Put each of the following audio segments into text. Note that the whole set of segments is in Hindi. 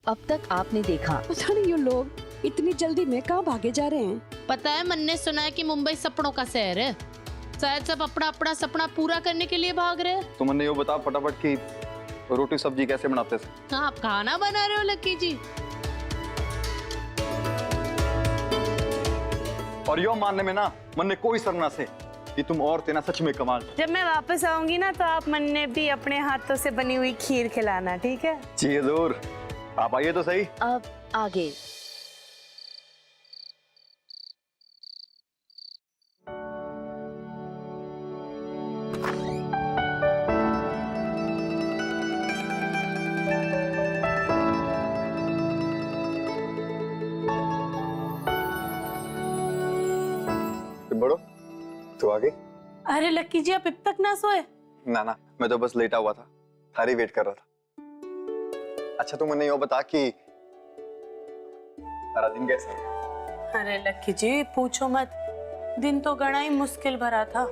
अब तक आपने देखा। पता नहीं ये लोग इतनी जल्दी में कहाँ भागे जा रहे हैं। पता है, मन ने सुना है कि मुंबई सपनों का शहर है। शायद सब अपना अपना सपना पूरा करने के लिए भाग रहे हैं। तो मैंने ये बता फटाफट कि रोटी सब्जी कैसे बनाते थे? आप खाना बना रहे हो लक्की जी? और यो मानने में ना मन ने कोई शर्म ना से कि तुम औरतें ना सच में कमाल। जब मैं वापस आऊंगी ना तो आप मन ने भी अपने हाथों से बनी हुई खीर खिलाना, ठीक है? जी जरूर, आप आइए तो सही। अब आगे। बड़ो तो आगे। अरे लक्की जी, आप अब तक ना सोए? ना मैं तो बस लेटा हुआ था, थारी वेट कर रहा था। अच्छा तू मैंने यो बता कि सारा दिन कैसा है? अरे लक्की जी पूछो मत, दिन तो गणा ही मुश्किल भरा था।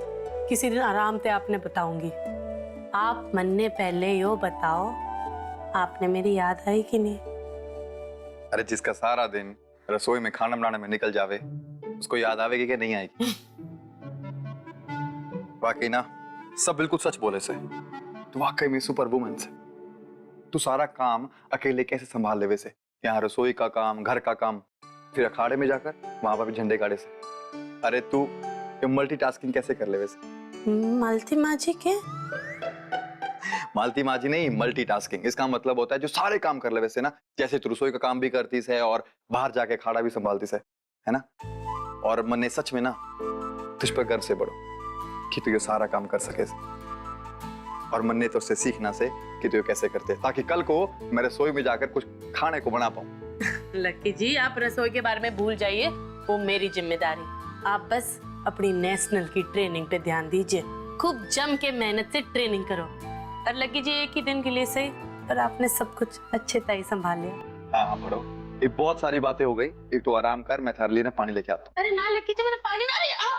किसी दिन आराम से आपने बताऊंगी। आप मन ने पहले यो बताओ, आपने मेरी याद आई कि नहीं? अरे जिसका सारा दिन रसोई में खाना बनाने में निकल जावे उसको याद आवेगी कि नहीं आएगी? वाकई ना सब बिल्कुल सच बोले से, तू वाकई में सुपर वुमन से। तू सारा काम अकेले कैसे संभाल लेवे से, यहाँ रसोई का काम, घर का काम, फिर अखाड़े में जाकर वहां पर भी झंडे गाड़े से। अरे तू मल्टीटास्किंग कैसे कर लेवे से? मालती माजी के? मालती माजी नहीं, मल्टीटास्किंग। इसका मतलब होता है जो सारे काम कर लेवे से ना, जैसे तू रसोई का काम भी करती है और बाहर जाके अखाड़ा भी संभालती है ना। और मन्ने सच में ना तुझ पर गर्व से बड़ो कि तू ये सारा काम कर सके। और मन्ने तो उससे सीखना से कि तू ये कैसे करते, ताकि कल को मैं रसोई में जाकर कुछ खाने को बना पाऊं। लक्की जी आप रसोई के बारे में भूल जाइए, वो मेरी जिम्मेदारी। आप बस अपनी नेशनल की ट्रेनिंग पे ध्यान दीजिए, खूब जम के मेहनत से ट्रेनिंग करो। और लक्की जी एक ही दिन के लिए सही, पर आपने सब कुछ अच्छे तरह संभाल लिया। हाँ बड़ो, ये बहुत सारी बातें हो गई, एक तो आराम कर, मैं थारे लिए ना पानी लेके आता हूँ। अरे ना लक्की जी, मैंने पानी ना लिया।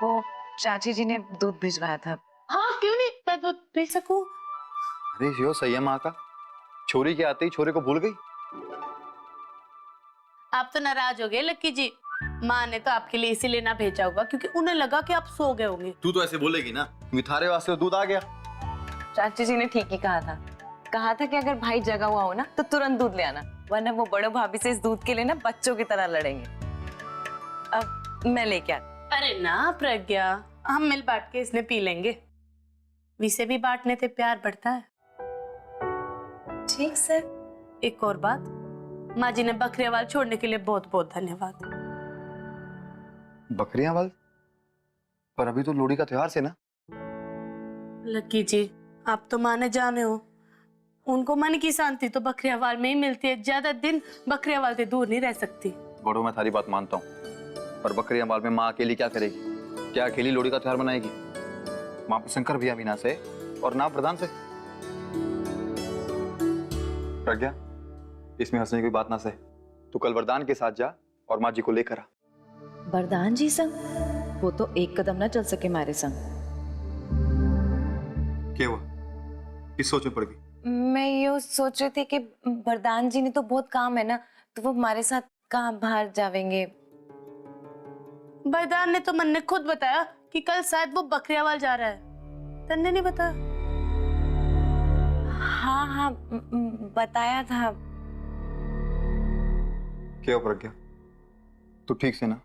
वो चाची जी ने दूध भिजवाया था। हाँ क्यों नहीं, मैं दूध पी सकूं? अरे यो संयम माँ का, छोरी के आते ही छोरे को भूल गई। आप तो नाराज हो गए लक्की जी। माँ ने तो आपके लिए इसीलिए ना भेजा होगा क्योंकि उन्हें लगा कि आप सो गए होंगे। तू तो ऐसे बोलेगी ना, मिठारे वास्ते दूध आ गया। चाची जी ने ठीक ही कहा था कि अगर भाई जगा हुआ हो ना तो तुरंत दूध ले आना, वरना वो बड़ो भाभी से इस दूध के लिए ना बच्चों की तरह लड़ेंगे। अब मैं लेके आती। अरे ना प्रज्ञा, हम मिल बांट के इसने पी लेंगे। विसे भी बांटने से प्यार बढ़ता है। ठीक सर। एक और बात, माँ जी ने बकरियावाल छोड़ने के लिए बहुत बहुत धन्यवाद। बकरियावाल? पर अभी तो लोहड़ी का त्योहार से ना। लक्की जी आप तो माँ ने जाने हो, उनको मन की शांति तो बकरियावाल में ही मिलती है। ज्यादा दिन बकरियावाल से दूर नहीं रह सकती। बड़ो मैं थारी बात मानता हूँ, पर बकरियावाल में माँ अकेली क्या करेगी? क्या अकेली लोहड़ी का त्योहार मनाएगी? माँ पे शंकर भैया मीना से और ना प्रधान से। प्रज्ञा, इसमें हंसने की बात ना से, तू कल वरदान के साथ जा और माँ जी को लेकर आ। वरदान जी संग? वो तो एक कदम ना चल सके मारे संग। क्या हुआ? किस सोच में पड़ गई? मैं ये सोच रही थी कि वरदान जी ने तो बहुत काम है ना, तो वो हमारे साथ कहाँ बाहर जावेंगे? बरदान ने तो मन ने खुद बताया कि कल शायद वो बकरियावाल जा रहा है। तन्ने नहीं बताया? हाँ हाँ बताया था। क्या हो प्रज्ञा, तू ठीक से ना?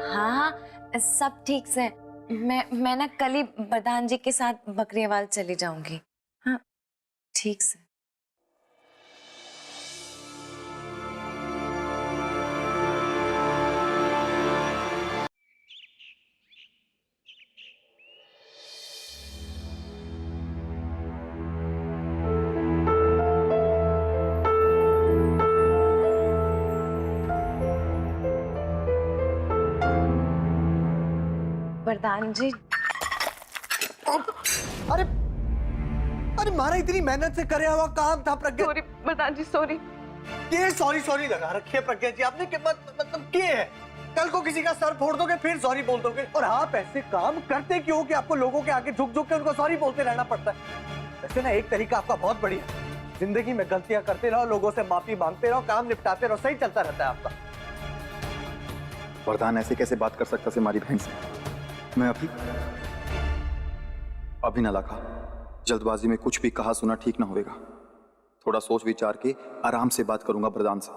हाँ सब ठीक से। मैं ना कल ही बरदान जी के साथ बकरियावाल चली जाऊंगी। हाँ ठीक से। वरदान जी, अरे अरे मारा इतनी मेहनत से करे हुआ काम था प्रज्ञा। सॉरी वरदान जी, सॉरी। ये सॉरी सॉरी लगा रखी है प्रज्ञा जी आपने। मतलब किए है, कल को किसी का सर फोड़ दोगे फिर सॉरी बोल दोगे। और आप ऐसे काम करते क्यों कि आपको लोगों के आगे झुक झुक के उनको सॉरी बोलते रहना पड़ता है? वैसे ना एक तरीका आपका बहुत बढ़िया, जिंदगी में गलतियां करते रहो, लोगों से माफी मांगते रहो, काम निपटाते रहो, सही चलता रहता है आपका। वरदान ऐसे कैसे बात कर सकता से हमारी बहन से? मैं अभी ना लगा, जल्दबाजी में कुछ भी कहा सुना ठीक ना होएगा। थोड़ा सोच विचार के आराम से बात करूंगा वरदान से।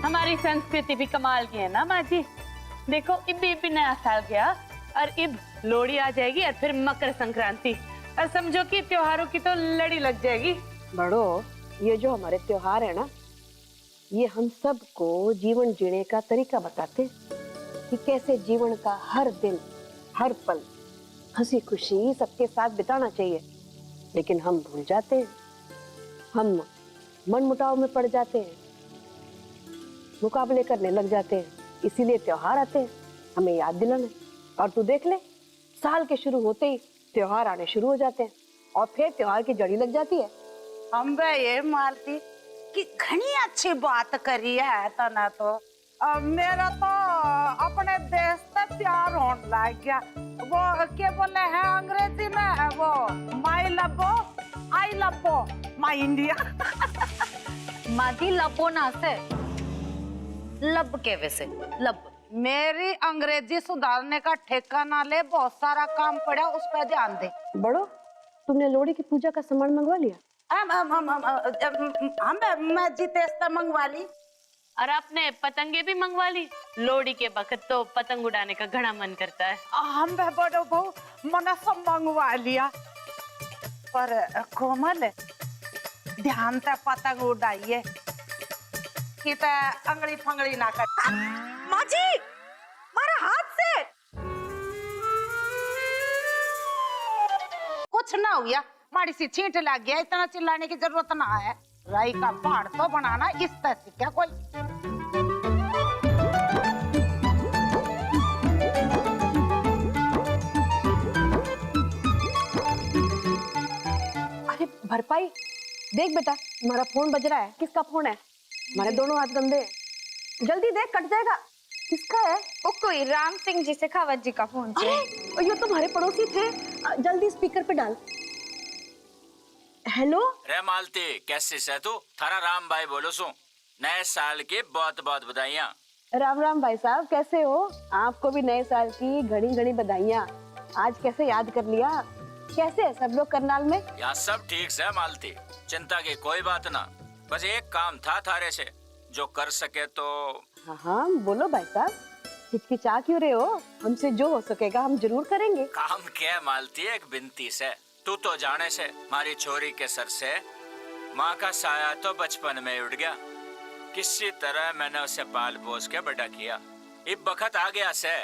हमारी संस्कृति भी कमाल की है ना माँ जी। देखो इब नया साल गया और इब लोहड़ी आ जाएगी और फिर मकर संक्रांति, और समझो कि त्योहारों की तो लड़ी लग जाएगी। बड़ो, ये जो हमारे त्योहार है ना, ये हम सबको जीवन जीने का तरीका बताते हैं कि कैसे जीवन का हर दिन हर पल हंसी खुशी सबके साथ बिताना चाहिए। लेकिन हम भूल जाते हैं, हम मनमुटाव में पड़ जाते हैं, मुकाबले करने लग जाते हैं। इसीलिए त्योहार आते हैं हमें याद दिलाने। और तू देख ले, साल के शुरू होते ही त्योहार आने शुरू हो जाते हैं और फिर त्योहार की जड़ी लग जाती है। हम ये मालती कि घनी अच्छी बात करी है तो ना तो मेरा तो अपने देश से प्यार होने लग गया। वो क्या बोले हैं अंग्रेजी में, वो माई लबो आई लबो माई इंडिया। मादी लबो ना से लब के वैसे लब। मेरी अंग्रेजी सुधारने का ठेका ना ले, बहुत सारा काम पड़ा उस पर ध्यान दे। बड़ो, तुमने लोहड़ी की पूजा का सामान मंगवा लिया? मैं जीतेश से मंगवा ली। और आपने पतंगे भी मंगवा ली? लोहड़ी के वक्त तो पतंग उड़ाने का घना मन करता है। हम बड़ो बहु मन सब मंगवा लिया, पर कोमल ध्यान से पतंग उड़ाइए कि अंगड़ी फंगड़ी ना कर। माँ जी, मारा हाथ से कुछ ना हुआ, माड़ी सी छींट लग गया, इतना चिल्लाने की जरूरत ना है। राई का पहाड़ तो बनाना इस तरह से क्या कोई। अरे भरपाई, देख बेटा, हमारा फोन बज रहा है। किसका फोन है? हमारे दोनों हाथ गंदे हैं, जल्दी देख, कट जाएगा। किसका है? वो कोई राम सिंह जी शेखावत जी का फोन है। अरे ये तुम्हारे पड़ोसी थे, जल्दी स्पीकर पे डाल। हेलो रे मालती, कैसे से तू? थारा राम भाई बोलो सू। नए साल की बहुत बहुत बधाइयाँ। राम राम भाई साहब, कैसे हो? आपको भी नए साल की घड़ी घड़ी बधाइयाँ। आज कैसे याद कर लिया? कैसे है सब लोग करनाल में? यहाँ सब ठीक से मालती, चिंता की कोई बात ना। बस एक काम था थारे से, जो कर सके तो। हाँ हाँ बोलो भाई साहब, हिचकिचा क्यों रहे हो? हमसे जो हो सकेगा हम जरूर करेंगे। काम क्या मालती, एक बिनती से। तू तो जाने से हमारी छोरी के सर से माँ का साया तो बचपन में उड़ गया। किसी तरह मैंने उसे पाल पोस के बड़ा किया। अब बखत आ गया से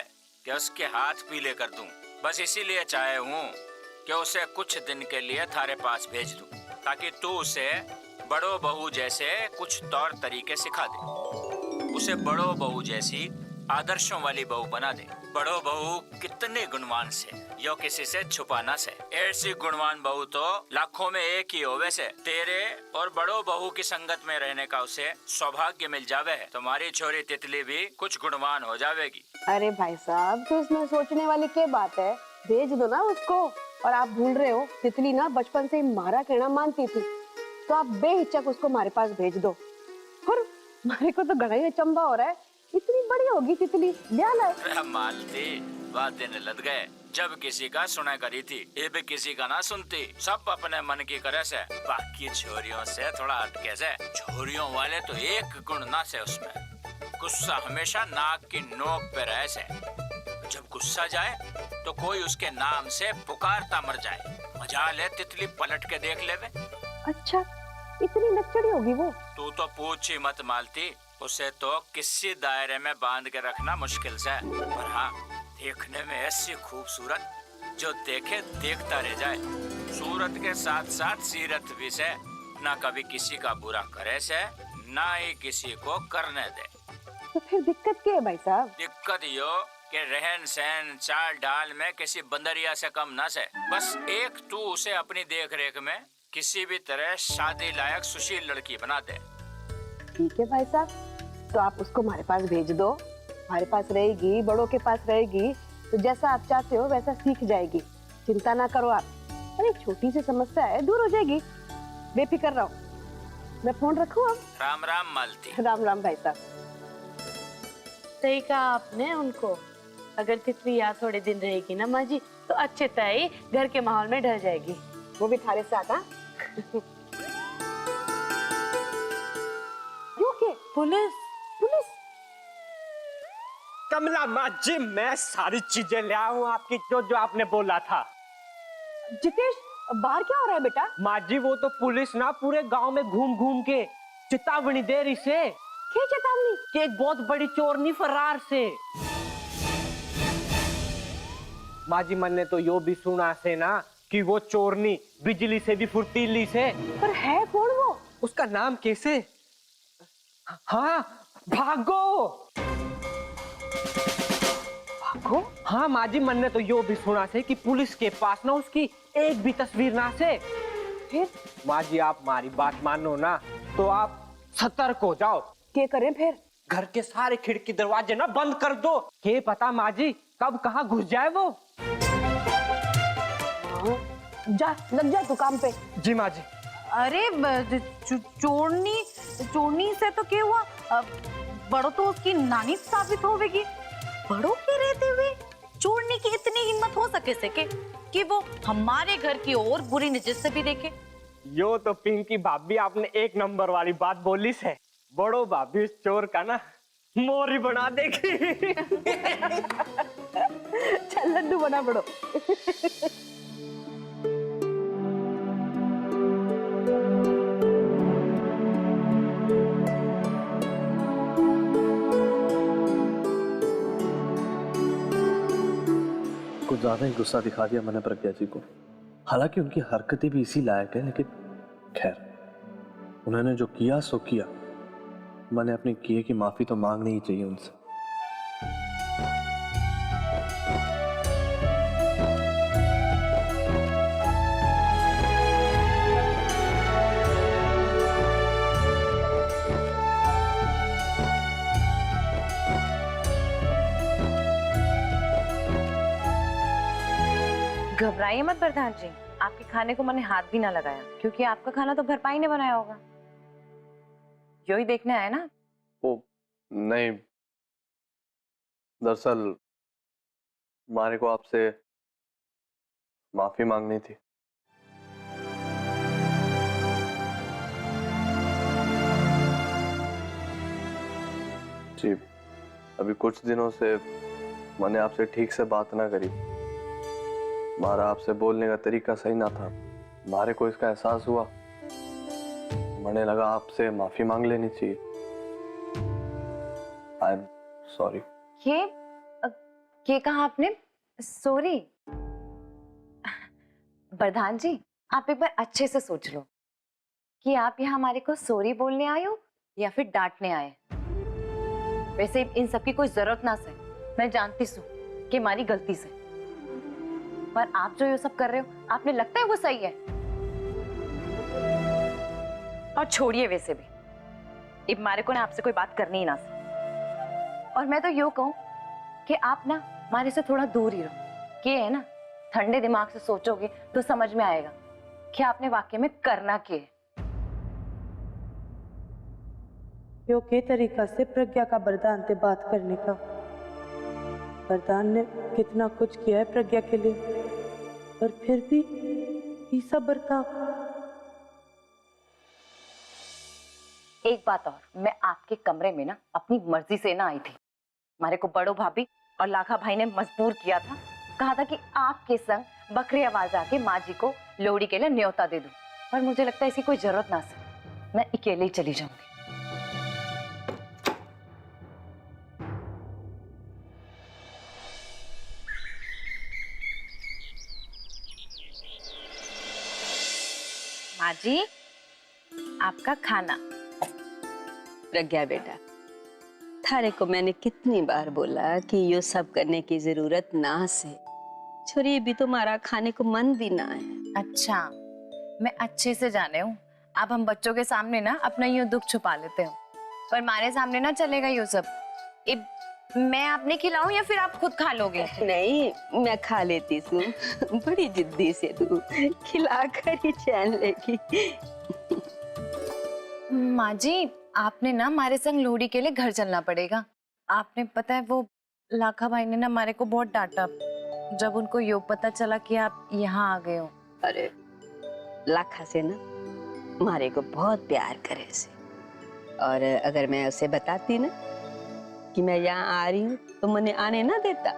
कि उसके हाथ पीले कर दूं। बस इसीलिए चाहे हूँ कि उसे कुछ दिन के लिए थारे पास भेज दूं, ताकि तू उसे बड़ो बहू जैसे कुछ तौर तरीके सिखा दे। उसे बड़ो बहू जैसी आदर्शों वाली बहू बना दे। बड़ो बहू कितने गुणवान से, यो किसी से छुपाना से। ऐसी गुणवान बहू तो लाखों में एक ही होवे से। तेरे और बड़ो बहू की संगत में रहने का उसे सौभाग्य मिल जावे है। तुम्हारी छोरी तितली भी कुछ गुणवान हो जावेगी। अरे भाई साहब, तो इसमें सोचने वाली क्या बात है? भेज दो ना उसको। और आप भूल रहे हो, तितली ना बचपन से ही मारा कहना मानती थी, तो आप बेहिचक उसको हमारे पास भेज दो। और हमारे को तो बड़ा ही अचंभा हो रहा है, इतनी बड़ी होगी तितली, ब्याह लाए। मालती, बात दिन लद गए। जब किसी का सुना करी थी, ये भी किसी का ना सुनती। सब अपने मन की करे से, बाकी छोरियों से थोड़ा हटके से। छोरियों वाले तो एक गुण ना से उसमें, गुस्सा हमेशा नाक की नोक पे रहे से। जब गुस्सा जाए तो कोई उसके नाम से पुकारता मर जाए। मजा ले तितली पलट के देख लेवे। अच्छा, इतनी नच्चड़ी होगी वो? तू तो पूछ ही मत मालती, उसे तो किसी दायरे में बांध के रखना मुश्किल से। पर हाँ, देखने में ऐसी खूबसूरत, जो देखे देखता रह जाए। सूरत के साथ साथ सीरत भी से, ना कभी किसी का बुरा करे से, ना ही किसी को करने दे। तो फिर दिक्कत क्या है भाई साहब? दिक्कत यो कि रहन सहन चाल ढाल में किसी बंदरिया से कम ना से। बस एक तू उसे अपनी देख रेख में किसी भी तरह शादी लायक सुशील लड़की बना दे। ठीक है भाई साहब, तो आप उसको हमारे पास भेज दो। हमारे पास रहेगी, बड़ों के पास रहेगी, तो जैसा आप चाहते हो वैसा सीख जाएगी। चिंता ना करो आप। अरे छोटी सी समस्या है, दूर हो जाएगी, बेफिक्र रहो। मैं फोन रखूं अब? राम राम मालती। राम राम भाई साहब। सही कहा आपने उनको। अगर तितली यहाँ थोड़े दिन रहेगी ना माँ जी, तो अच्छे तय घर के माहौल में ढल जाएगी। वो भी थारे साथ। हाँ क्यों के? Police police? कमला माँ जी, मैं सारी चीजें ले आया हूँ आपकी, जो जो आपने बोला था। जितेश, बाहर क्या हो रहा है बेटा? माँ जी, वो तो पुलिस ना पूरे गांव में घूम घूम के चेतावनी दे रही से। क्या चेतावनी? कि एक बहुत बड़ी चोरनी फरार से। माँ जी, मैंने तो यो भी सुना से ना कि वो चोरनी बिजली से भी फुर्तीली से। पर है कौन वो? उसका नाम कैसे? हाँ, भागो। भागो? हाँ माँ जी, मैंने तो यो भी सुना से कि पुलिस के पास ना उसकी एक भी तस्वीर ना से। फिर माँ जी, आप हमारी बात मानो ना, तो आप सतर्क हो जाओ। क्या करें फिर? घर के सारे खिड़की दरवाजे ना बंद कर दो। के पता माँ जी कब कहाँ घुस जाए वो। जा, लग जा तू काम पे। जी माँ जी। अरे चोरनी से तो क्या हुआ? बड़ो तो उसकी नानी साबित होगी। बड़ों के रहते हुए चोरनी की इतनी हिम्मत हो सके कि वो हमारे घर की ओर बुरी नजर से भी देखे। यो तो पिंकी भाभी, आपने एक नंबर वाली बात बोली से। बड़ो भाभी उस चोर का ना मोरी बना देगी। चल लड्डू बना बड़ो। कुछ ज्यादा ही गुस्सा दिखा दिया मैंने प्रज्ञा जी को। हालांकि उनकी हरकतें भी इसी लायक है, लेकिन खैर, उन्होंने जो किया सो किया। मैंने अपने किए की माफी तो मांगनी ही चाहिए उनसे। घबराइए मत प्रधान जी, आपके खाने को मैंने हाथ भी ना लगाया, क्योंकि आपका खाना तो भरपाई ने बनाया होगा। यो ही देखने आया ना? ओ नहीं, दरअसल मारे को आपसे माफी मांगनी थी। जी, अभी कुछ दिनों से मैंने आपसे ठीक से बात ना करी। मारा आपसे बोलने का तरीका सही ना था। मारे को इसका एहसास हुआ, मैंने लगा आपसे माफी मांग लेनी चाहिए। I am sorry. ये कहा आपने सॉरी? प्रधान जी, आप एक बार अच्छे से सोच लो कि आप यहाँ हमारे को सॉरी बोलने आए हो या फिर डांटने आए। वैसे इन सब की कोई जरूरत ना से, मैं जानती हूँ कि हमारी गलती से, पर आप जो ये सब कर रहे हो, आपने लगता है वो सही है? और छोड़िए, वैसे भी अब मारे को ना आपसे कोई बात करनी ही ना से। और मैं तो यूं कहूं कि आप ना मारे से थोड़ा दूर ही रहो। कि है ना, ठंडे दिमाग से सोचोगे तो समझ में आएगा कि आपने वाकई में करना क्या है। योग्य तरीका से प्रज्ञा का वरदान से बात करने का। वरदान ने कितना कुछ किया है प्रज्ञा के लिए, पर फिर भी ये सब बर्ताव। एक बात और, मैं आपके कमरे में ना अपनी मर्जी से ना आई थी। हमारे को बड़ो भाभी और लाखा भाई ने मजबूर किया था, कहा था कि आपके संग बकरी आवाज आके माँ जी को लोहड़ी के लिए न्योता दे दूं, पर मुझे लगता है इसकी कोई जरूरत ना से, मैं अकेले ही चली जाऊंगी। माँ जी, आपका खाना। प्रज्ञा बेटा, थारे को मैंने कितनी बार बोला कि ये सब करने की जरूरत ना से। छोरी भी तो मारा खाने को मन भी ना है। अच्छा, मैं अच्छे से जाने हूँ, अब हम बच्चों के सामने ना अपना यूं दुख छुपा लेते हो, पर हमारे सामने ना चलेगा ये सब। मैं आपने खिलाऊं या फिर आप खुद खा लोगे? नहीं, मैं खा लेती हूँ। बड़ी जिद्दी से तू, खिला कर ही चैन लेगी। माँ जी, आपने ना हमारे संग लोहड़ी के लिए घर चलना पड़ेगा। आपने पता है वो लाखा भाई ने ना हमारे को बहुत डांटा जब उनको यो पता चला कि आप यहाँ आ गए हो। अरे लाखा से ना मारे को बहुत प्यार करे से, और अगर मैं उसे बताती ना कि मैं यहाँ आ रही हूँ तो मने आने ना देता।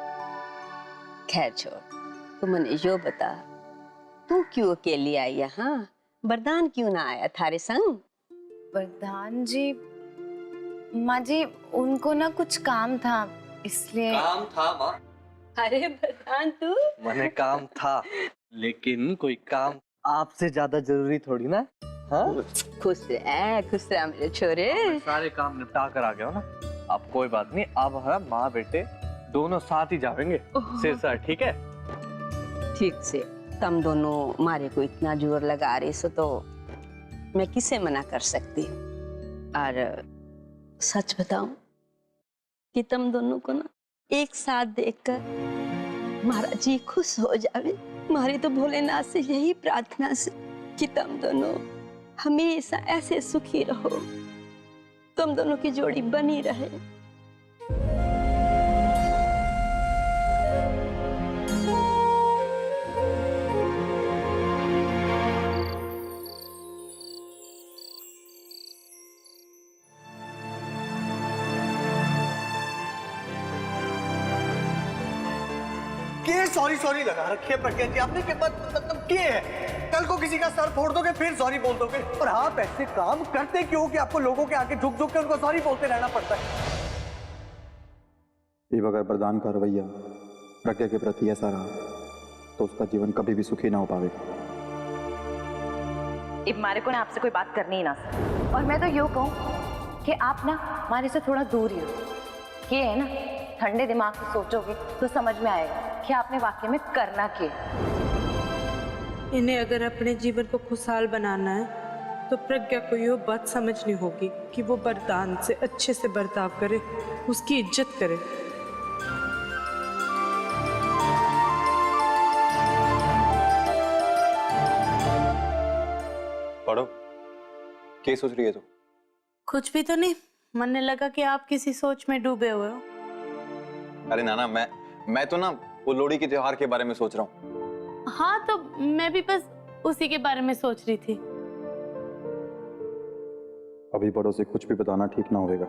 खैर छोड़, तू मने यो बता, तू क्यों अकेली आई यहाँ? वरदान क्यों ना आया थारे संग? वरदान जी, माँ जी उनको ना कुछ काम था इसलिए। काम था माँ? अरे वरदान तू, मैंने काम था, लेकिन कोई काम आपसे ज्यादा जरूरी थोड़ी ना। हाँ, खुश रह मेरे छोरे। सारे काम निपटा कर आ गया हो ना। अब कोई बात नहीं, अब हम माँ बेटे दोनों साथ ही जाएंगे सिर सर, ठीक है? ठीक से, तुम दोनों मारे को इतना जोर लगा रहे सो तो मैं किसे मना कर सकती हूँ। और सच बताऊं कि तुम दोनों को ना एक साथ देखकर महाराज जी खुश हो जावे। हमारी तो भोलेनाथ से यही प्रार्थना से कि तुम दोनों हमेशा ऐसे सुखी रहो, तुम दोनों की जोड़ी बनी रहे। के सॉरी सॉरी लगा रखी है प्रज्ञा जी आपने, के मतलब के है? कल को किसी का सर फोड़ दोगे फिर सॉरी बोल दोगे, और आप ऐसे काम करते क्यों कि आपको लोगों के आगे झुक झुक के उनको सॉरी बोलते रहना पड़ता है? ये अगर वरदान का रवैया प्रज्ञा के प्रति ऐसा रहा तो उसका जीवन कभी भी सुखी ना हो पाएगा। अब मारे को ना आपसे कोई बात करनी ही ना से, और मैं तो यूं कहूँ कि आप ना हमारे से थोड़ा दूर ही हो। कि है ना, ठंडे दिमाग से सोचोगे तो समझ में आएगा कि आपने वाकई में करना क्या। इन्हें अगर अपने जीवन को खुशहाल बनाना है तो प्रज्ञा को ये बात समझनी होगी कि वो वरदान से अच्छे से बर्ताव करे, उसकी इज्जत करे। पढ़ो, क्या सोच रही है तू? कुछ भी तो नहीं, मन ने लगा कि आप किसी सोच में डूबे हुए हो। अरे नाना, मैं तो ना वो लोहड़ी के त्योहार के बारे में सोच रहा हूँ। हाँ, तो मैं भी बस उसी के बारे में सोच रही थी। अभी बड़ों से कुछ भी बताना ठीक ना होगा,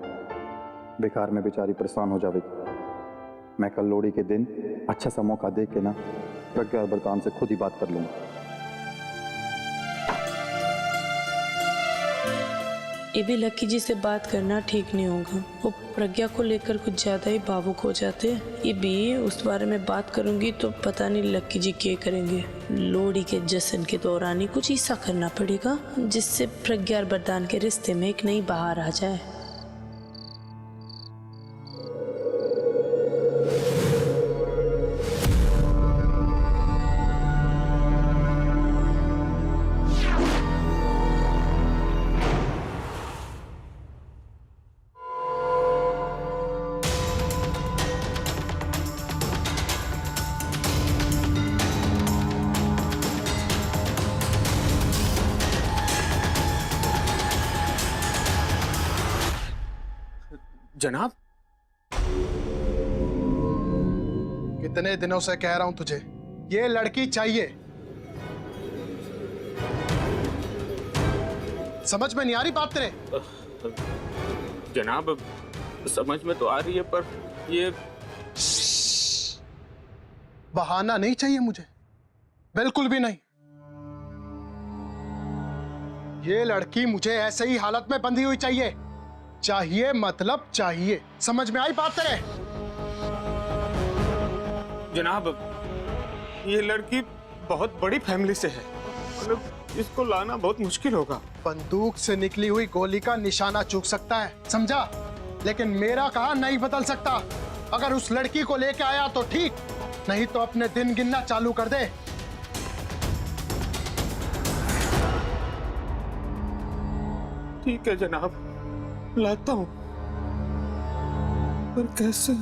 बेकार में बेचारी परेशान हो जाएगी। मैं कल लोहड़ी के दिन अच्छा सा मौका देख के ना प्रज्ञा और वरदान से खुद ही बात कर लूंगा। ये भी लक्की जी से बात करना ठीक नहीं होगा, वो प्रज्ञा को लेकर कुछ ज्यादा ही भावुक हो जाते हैं। ये भी उस बारे में बात करूंगी तो पता नहीं लक्की जी क्या करेंगे। लोहड़ी के जश्न के दौरान ही कुछ ऐसा करना पड़ेगा जिससे प्रज्ञा और वरदान के रिश्ते में एक नई बहार आ जाए। जनाब, कितने दिनों से कह रहा हूं तुझे, ये लड़की चाहिए। समझ में नहीं आ रही बात तेरे? जनाब समझ में तो आ रही है, पर ये बहाना नहीं चाहिए मुझे, बिल्कुल भी नहीं। ये लड़की मुझे ऐसे ही हालत में बंधी हुई चाहिए। चाहिए मतलब चाहिए। समझ में आई बात तेरे? जनाब, ये लड़की बहुत बड़ी फैमिली से है, मतलब इसको लाना बहुत मुश्किल होगा। बंदूक से निकली हुई गोली का निशाना चूक सकता है, समझा? लेकिन मेरा कहा नहीं बदल सकता। अगर उस लड़की को लेके आया तो ठीक, नहीं तो अपने दिन गिनना चालू कर दे। ठीक है जनाब, लाता हूं, पर कैसे?